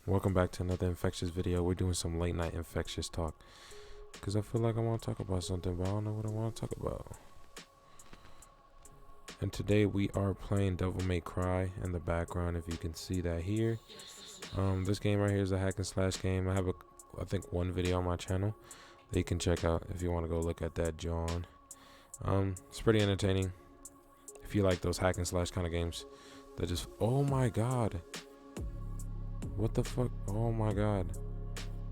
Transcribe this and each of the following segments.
Welcome back to another Infectious video. We're doing some late night Infectious talk because I feel like I want to talk about something, but I don't know what I want to talk about. And today we are playing Devil May Cry in the background, if you can see that here. This game right here is a hack and slash game. I have I think one video on my channel that you can check out if you want to go look at that, John. It's pretty entertaining if you like those hack and slash kind of games that just, oh my god, what the fuck, oh my god,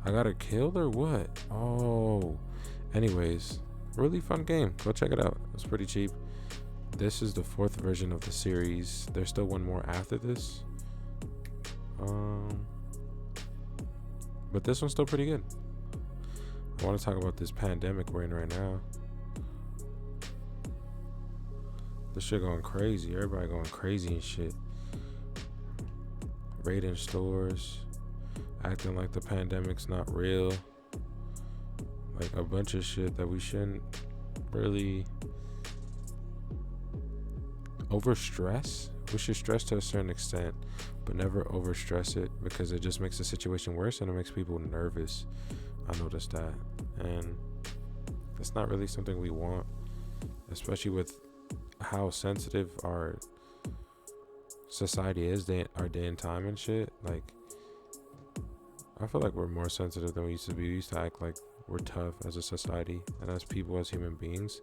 I got her killed or what? Oh, anyways, really fun game. Go check it out. It's pretty cheap. This is the 4th version of the series. There's still one more after this. But this one's still pretty good. I want to talk about this pandemic we're in right now. This shit going crazy. Everybody going crazy and shit. Raiding stores, acting like the pandemic's not real. Like a bunch of shit that we shouldn't really overstress. We should stress to a certain extent, but never overstress it, because it just makes the situation worse and it makes people nervous. I noticed that, and that's not really something we want, especially with how sensitive our society is, our day and time and shit. Like, I feel like we're more sensitive than we used to be. We used to act like we're tough as a society and as people, as human beings,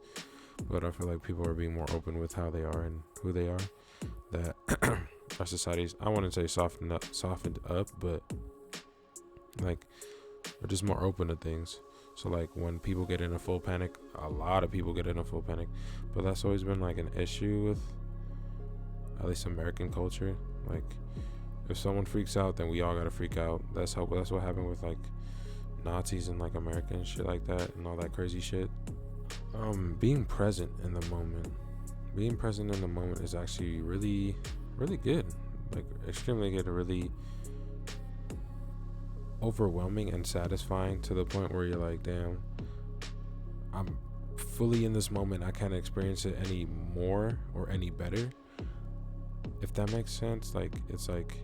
but I feel like people are being more open with how they are and who they are, that our society's, I wouldn't say softened up, but like we're just more open to things. So like when people get in a full panic, a lot of people get in a full panic, but that's always been like an issue with at least American culture. Like if someone freaks out, then we all gotta freak out. That's what happened with like Nazis and like America and shit like that and all that crazy shit. Being present in the moment is actually really, really good. Like extremely good, really overwhelming and satisfying, to the point where you're like, damn, I'm fully in this moment. I can't experience it any more or any better, if that makes sense. Like it's like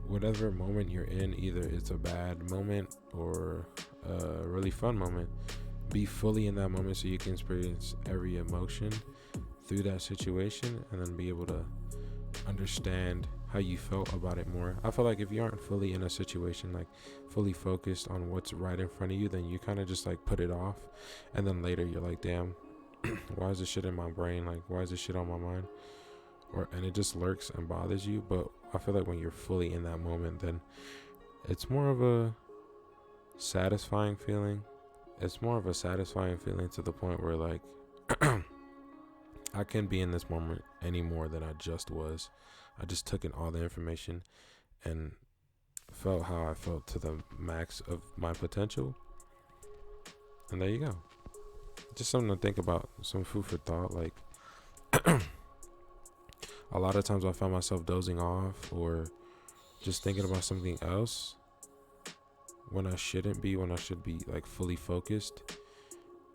whatever moment you're in, either it's a bad moment or a really fun moment, be fully in that moment so you can experience every emotion through that situation, and then be able to understand how you felt about it more. I feel like if you aren't fully in a situation, like fully focused on what's right in front of you, then you kind of just like put it off, and then later you're like, damn, why is this shit in my brain? Like, why is this shit on my mind? And it just lurks and bothers you. But I feel like when you're fully in that moment, then it's more of a satisfying feeling. It's more of a satisfying feeling to the point where like I can't be in this moment any more than I just was. I just took in all the information and felt how I felt to the max of my potential. And there you go. Just something to think about, some food for thought. Like a lot of times I found myself dozing off or just thinking about something else when I shouldn't be, when I should be like fully focused,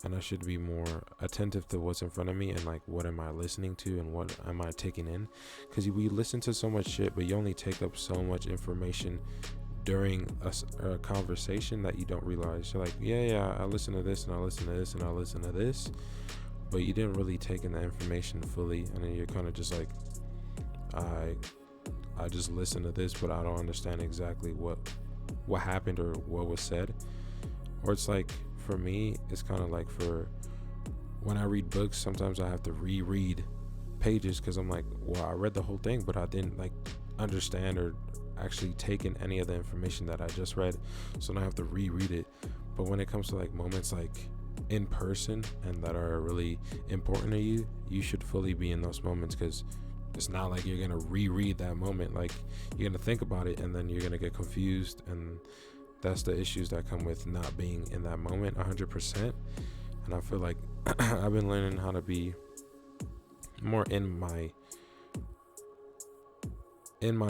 and I should be more attentive to what's in front of me and like what am I listening to and what am I taking in. Because we listen to so much shit, but you only take up so much information during a conversation that you don't realize. You're like, yeah, I listen to this and I listen to this and I listen to this, but you didn't really take in the information fully, and then you're kind of just like, I just listen to this, but I don't understand exactly what happened or what was said. Or it's like, for me, it's kind of like, for when I read books, sometimes I have to reread pages because I'm like, well, I read the whole thing, but I didn't like understand or actually take in any of the information that I just read, so now I have to reread it. But when it comes to like moments like in person and that are really important to you, you should fully be in those moments, because it's not like you're gonna reread that moment. Like, you're gonna think about it and then you're gonna get confused, and that's the issues that come with not being in that moment 100%. And I feel like I've been learning how to be more in my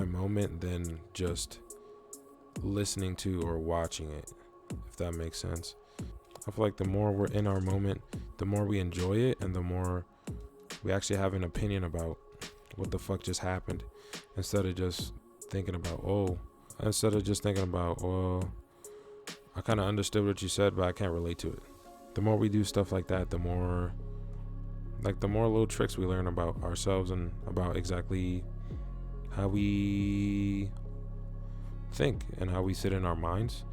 moment than just listening to or watching it, if that makes sense. I feel like the more we're in our moment, the more we enjoy it, and the more we actually have an opinion about what the fuck just happened, instead of just thinking about, oh, instead of just thinking about, well, I kind of understood what you said, but I can't relate to it. The more we do stuff like that, the more little tricks we learn about ourselves and about exactly how we think and how we sit in our minds.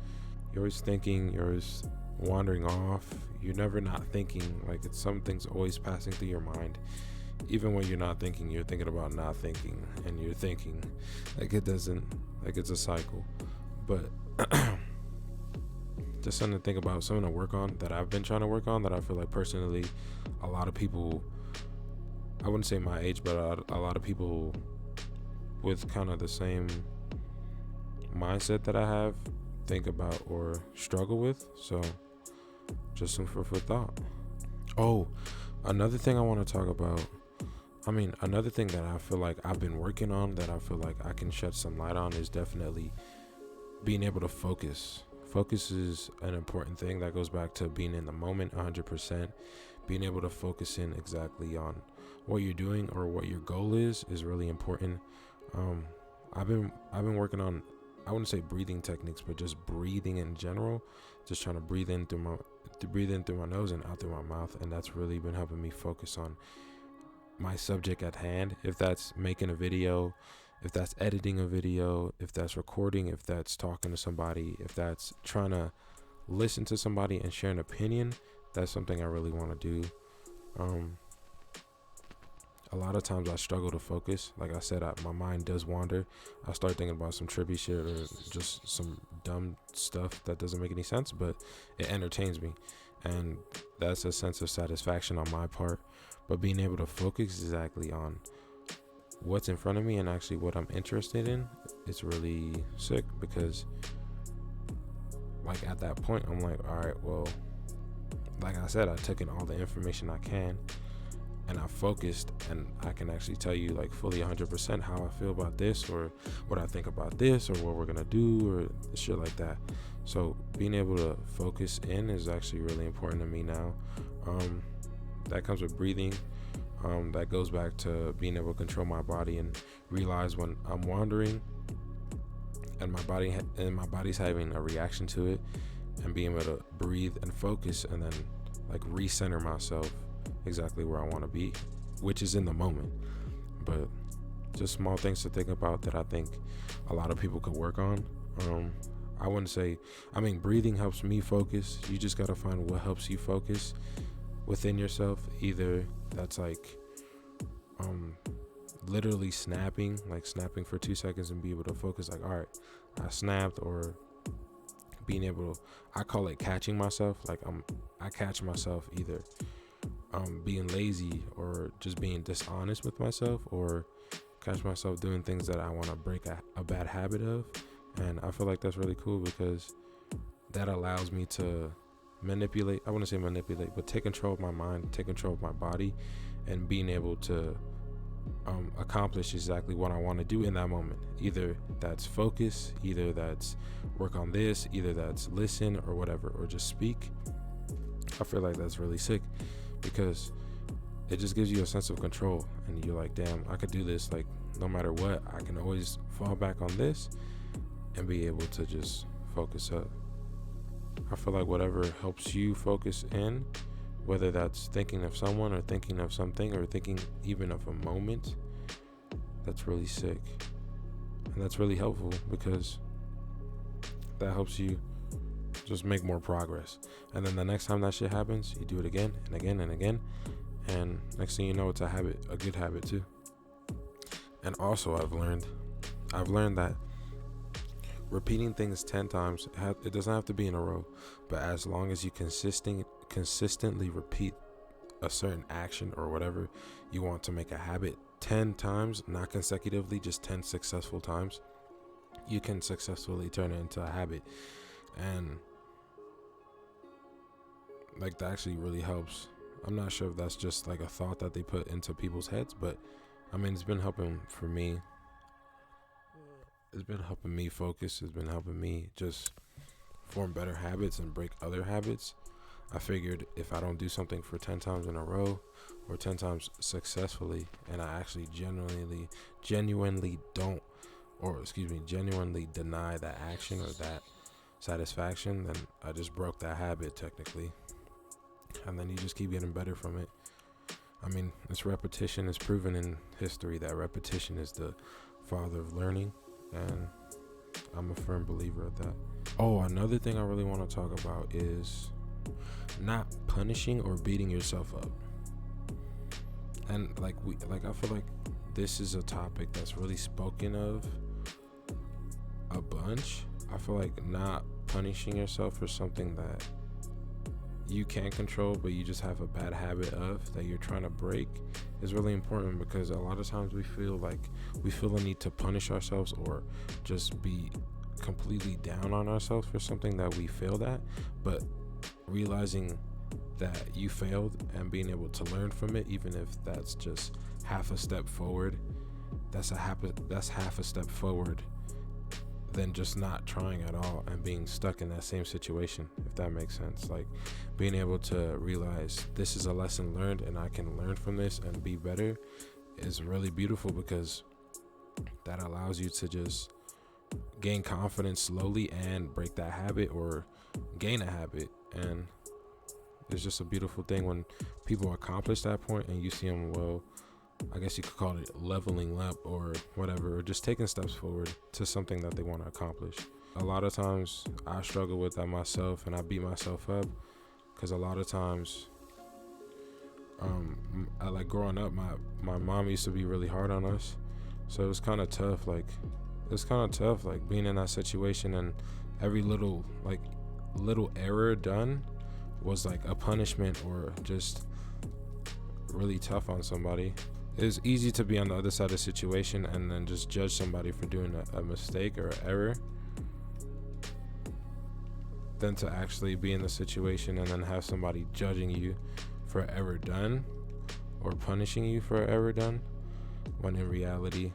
You're always thinking, you're always wandering off. You're never not thinking. Like, it's something's always passing through your mind. Even when you're not thinking, you're thinking about not thinking, and you're thinking. Like, it's a cycle. But just something to think about, something to work on that I've been trying to work on, that I feel like personally a lot of people, I wouldn't say my age, but a lot of people with kind of the same mindset that I have think about or struggle with. So just some food for thought. Oh, another thing I want to talk about, another thing that I feel like I've been working on, that I feel like I can shed some light on, is definitely being able to focus. Focus is an important thing that goes back to being in the moment 100%. Being able to focus in exactly on what you're doing or what your goal is really important. I've been working on, I wouldn't say breathing techniques, but just breathing in general. Just trying to breathe in through my nose and out through my mouth, and that's really been helping me focus on my subject at hand. If that's making a video, if that's editing a video, if that's recording, if that's talking to somebody, if that's trying to listen to somebody and share an opinion, that's something I really want to do. A lot of times I struggle to focus. Like I said, my mind does wander. I start thinking about some trippy shit or just some dumb stuff that doesn't make any sense, but it entertains me, and that's a sense of satisfaction on my part. But being able to focus exactly on what's in front of me and actually what I'm interested in, it's really sick, because like at that point I'm like, all right, well, like I said, I took in all the information I can and I focused, and I can actually tell you like fully 100% how I feel about this, or what I think about this, or what we're gonna do, or shit like that. So being able to focus in is actually really important to me now. That comes with breathing. That goes back to being able to control my body and realize when I'm wandering and my body's having a reaction to it, and being able to breathe and focus and then like recenter myself exactly where I want to be, which is in the moment. But just small things to think about that I think a lot of people could work on. I wouldn't say, breathing helps me focus. You just got to find what helps you focus within yourself. Either that's like literally snapping for 2 seconds and be able to focus, like, all right, I snapped, or being able to, I call it catching myself. Like I catch myself either being lazy or just being dishonest with myself, or catch myself doing things that I want to break a bad habit of. And I feel like that's really cool, because that allows me to manipulate, I wouldn't say manipulate, but take control of my mind, take control of my body, and being able to accomplish exactly what I want to do in that moment. Either that's focus, either that's work on this, either that's listen or whatever, or just speak. I feel like that's really sick, because it just gives you a sense of control, and you're like, damn, I could do this. Like, no matter what, I can always fall back on this and be able to just focus up. I feel like whatever helps you focus in, whether that's thinking of someone or thinking of something or thinking even of a moment, that's really sick. And that's really helpful, because that helps you just make more progress. And then the next time that shit happens, you do it again and again and again. And next thing you know, it's a habit, a good habit too. And also I've learned that repeating things 10 times, it doesn't have to be in a row, but as long as you consistently repeat a certain action or whatever you want to make a habit 10 times, not consecutively, just 10 successful times, you can successfully turn it into a habit. And like, that actually really helps. I'm not sure if that's just like a thought that they put into people's heads, but it's been helping for me. It's been helping me focus. It's been helping me just form better habits and break other habits. I figured if I don't do something for 10 times in a row, or 10 times successfully, and I actually genuinely don't genuinely deny that action or that satisfaction, then I just broke that habit technically. And then you just keep getting better from it. I mean, it's repetition. It's proven in history that repetition is the father of learning, and I'm a firm believer of that. Oh, another thing I really want to talk about is not punishing or beating yourself up. And I feel like this is a topic that's really spoken of a bunch. I feel like not punishing yourself for something that you can't control, but you just have a bad habit of, that you're trying to break, is really important, because a lot of times we feel the need to punish ourselves or just be completely down on ourselves for something that we failed at. But realizing that you failed and being able to learn from it, even if that's just half a step forward, that's half a step forward than just not trying at all and being stuck in that same situation, if that makes sense. Like, being able to realize this is a lesson learned and I can learn from this and be better is really beautiful, because that allows you to just gain confidence slowly and break that habit or gain a habit. And it's just a beautiful thing when people accomplish that point and you see them, well, I guess you could call it leveling up or whatever, or just taking steps forward to something that they want to accomplish. A lot of times I struggle with that myself, and I beat myself up, because a lot of times, I like growing up, my mom used to be really hard on us, so it was kind of tough. Like, being in that situation, and every little error done was like a punishment or just really tough on somebody. It's easy to be on the other side of the situation and then just judge somebody for doing a mistake or an error, than to actually be in the situation and then have somebody judging you for an error done or punishing you for an error done, when in reality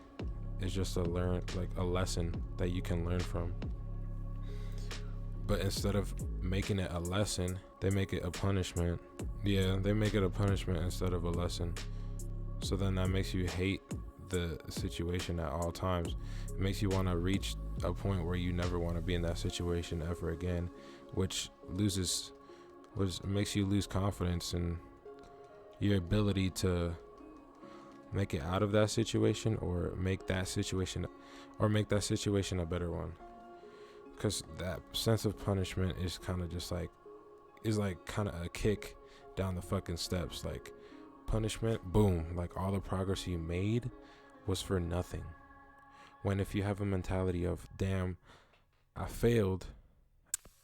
it's just a lesson that you can learn from. But instead of making it a lesson, they make it a punishment. Yeah, they make it a punishment instead of a lesson. So then that makes you hate the situation at all times. It makes you want to reach a point where you never want to be in that situation ever again, which makes you lose confidence in your ability to make it out of that situation, or make that situation a better one. Because that sense of punishment is kind of just kind of a kick down the fucking steps. Like, punishment, boom, like all the progress you made was for nothing. When if you have a mentality of, damn, I failed,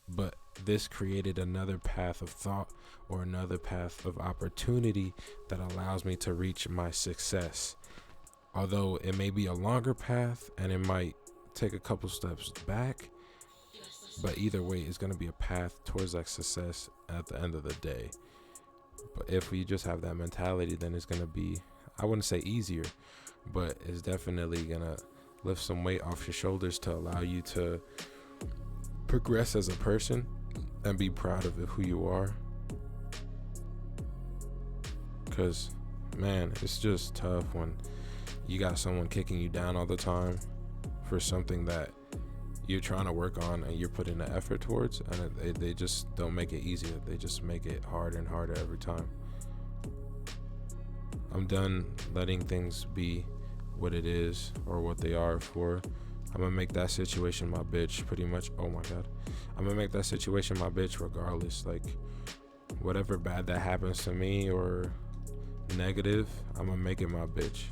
but this created another path of thought or another path of opportunity that allows me to reach my success. Although it may be a longer path and it might take a couple steps back, but either way, it's going to be a path towards that success at the end of the day. But if we just have that mentality, then it's going to be, I wouldn't say easier, but it's definitely going to lift some weight off your shoulders to allow you to progress as a person and be proud of who you are. Because, man, it's just tough when you got someone kicking you down all the time for something that you're trying to work on and you're putting the effort towards, and they just don't make it easier. They just make it harder and harder every time. I'm done letting things be what it is or what they are for. I'm gonna make that situation my bitch pretty much. Oh my God. I'm gonna make that situation my bitch regardless. Like, whatever bad that happens to me or negative, I'm gonna make it my bitch,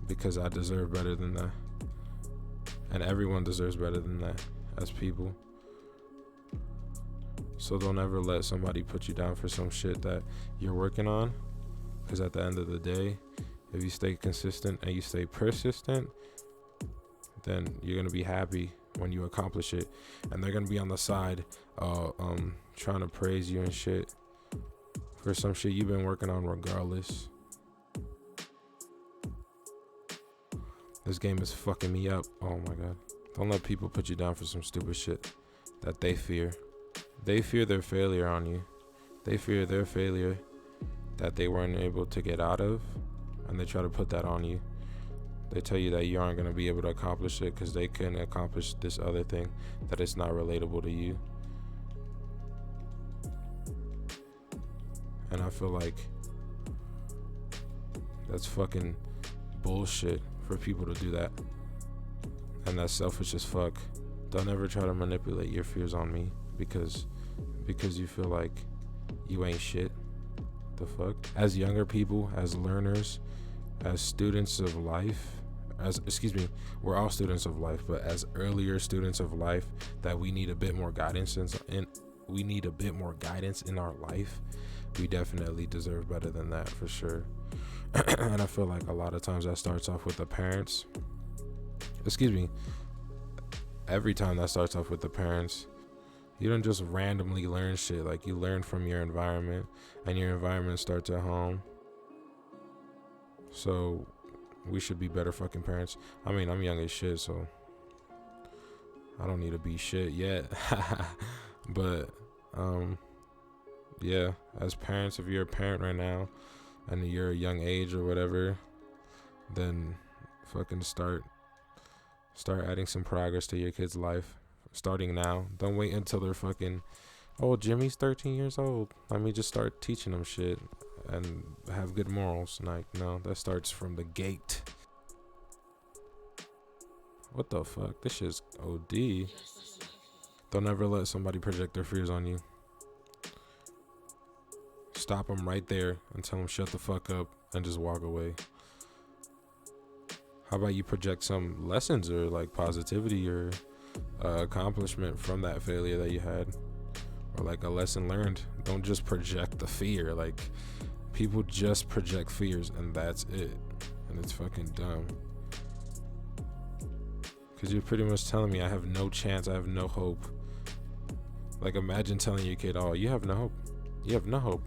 because I deserve better than that. And everyone deserves better than that as people. So don't ever let somebody put you down for some shit that you're working on. Because at the end of the day, if you stay consistent and you stay persistent, then you're going to be happy when you accomplish it. And they're going to be on the side trying to praise you and shit for some shit you've been working on regardless. This game is fucking me up. Oh my God. Don't let people put you down for some stupid shit that they fear. They fear their failure on you. They fear their failure that they weren't able to get out of, and they try to put that on you. They tell you that you aren't going to be able to accomplish it because they couldn't accomplish this other thing, that it's not relatable to you. And I feel like that's fucking bullshit for people to do that. And that's selfish as fuck. Don't ever try to manipulate your fears on me because you feel like you ain't shit. The fuck? As younger people, as learners, as students of life, we're all students of life, but as earlier students of life, that we need a bit more guidance in our life. We definitely deserve better than that, for sure. And I feel like a lot of times that starts off with the parents. Every time that starts off with the parents. You don't just randomly learn shit. Like, you learn from your environment, and your environment starts at home. So we should be better fucking parents. I mean, I'm young as shit, so I don't need to be shit yet. But yeah, as parents, if you're a parent right now and you're a young age or whatever, then fucking start adding some progress to your kid's life starting now. Don't wait until they're fucking, oh, Jimmy's 13 years old, let me just start teaching them shit and have good morals. Like, no, that starts from the gate. What the fuck? This shit's OD. Don't ever let somebody project their fears on you. Stop them right there and tell them shut the fuck up and just walk away. How about you project some lessons or like positivity or accomplishment from that failure that you had, or like a lesson learned? Don't just project the fear. Like, people just project fears and that's it, and it's fucking dumb. Because you're pretty much telling me I have no chance, I have no hope. Like, imagine telling your kid, oh, you have no hope. You have no hope.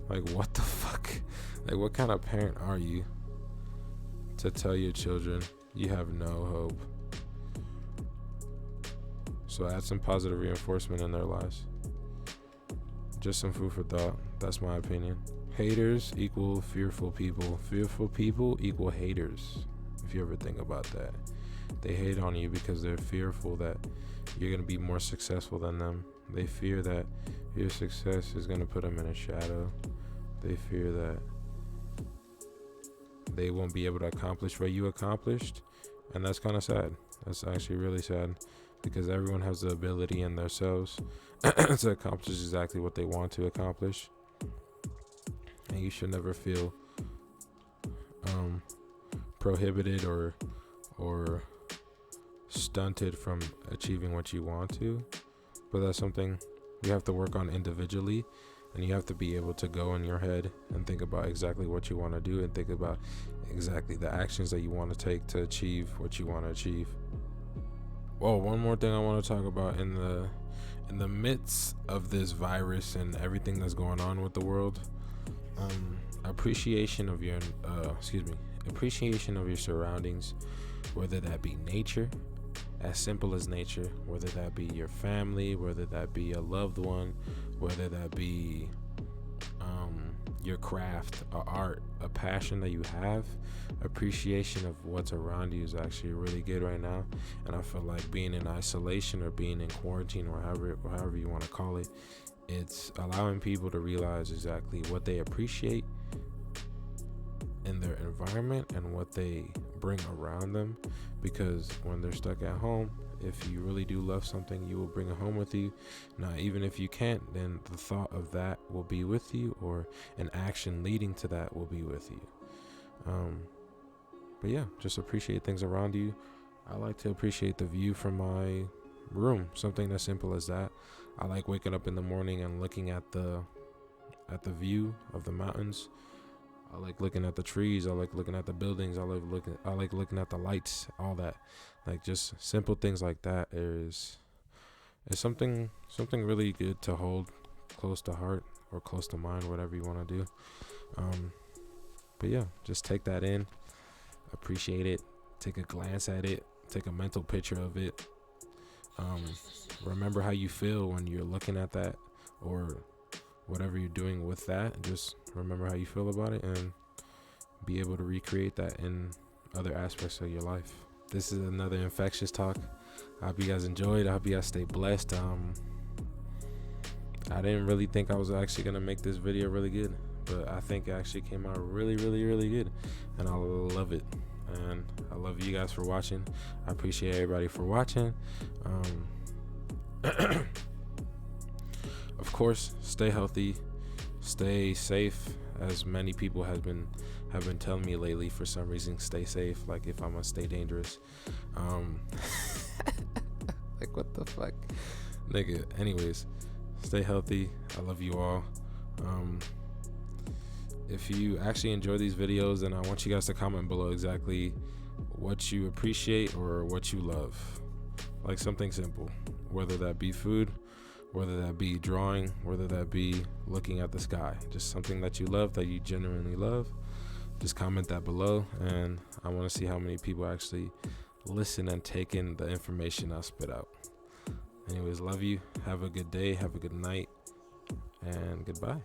Like, what the fuck? Like, what kind of parent are you to tell your children you have no hope? So add some positive reinforcement in their lives. Just some food for thought. That's my opinion. Haters equal fearful people. Fearful people equal haters. If you ever think about that. They hate on you because they're fearful that you're going to be more successful than them. They fear that your success is going to put them in a shadow. They fear that they won't be able to accomplish what you accomplished. And that's kind of sad. That's actually really sad, because everyone has the ability in themselves to accomplish exactly what they want to accomplish. And you should never feel prohibited or stunted from achieving what you want to. But that's something you have to work on individually, and you have to be able to go in your head and think about exactly what you want to do and think about exactly the actions that you want to take to achieve what you want to achieve. Well, one more thing I want to talk about in the midst of this virus and everything that's going on with the world, appreciation of your surroundings, whether that be nature, as simple as nature, whether that be your family, whether that be a loved one, whether that be your craft, a art, a passion that you have. Appreciation of what's around you is actually really good right now. And I feel like being in isolation or being in quarantine, or however you want to call it, it's allowing people to realize exactly what they appreciate in their environment and what they bring around them. Because when they're stuck at home, if you really do love something, you will bring it home with you. Now, even if you can't, then the thought of that will be with you, or an action leading to that will be with you. But yeah, just appreciate things around you. I like to appreciate the view from my room, something as simple as that. I like waking up in the morning and looking at the view of the mountains. I like looking at the trees. I like looking at the buildings. I like looking at the lights, all that. Like, just simple things like that is something really good to hold close to heart or close to mind, whatever you want to do. But yeah, just take that in, appreciate it, take a glance at it, take a mental picture of it. Remember how you feel when you're looking at that, or whatever you're doing with that. Just remember how you feel about it and be able to recreate that in other aspects of your life. This is another Infectious talk. I hope you guys enjoyed. I hope you guys stay blessed. I didn't really think I was actually gonna make this video really good, but I think it actually came out really, really, really good, and I love it. And I love you guys for watching. I appreciate everybody for watching. Of course, stay healthy, stay safe. As many people have been telling me lately, for some reason, stay safe. Like, if I'm gonna stay dangerous, like, what the fuck, nigga. Anyways, stay healthy. I love you all. If you actually enjoy these videos, then I want you guys to comment below exactly what you appreciate or what you love. Like, something simple, whether that be food, whether that be drawing, whether that be looking at the sky. Just something that you love, that you genuinely love. Just comment that below, and I want to see how many people actually listen and take in the information I spit out. Anyways, love you. Have a good day. Have a good night. And goodbye.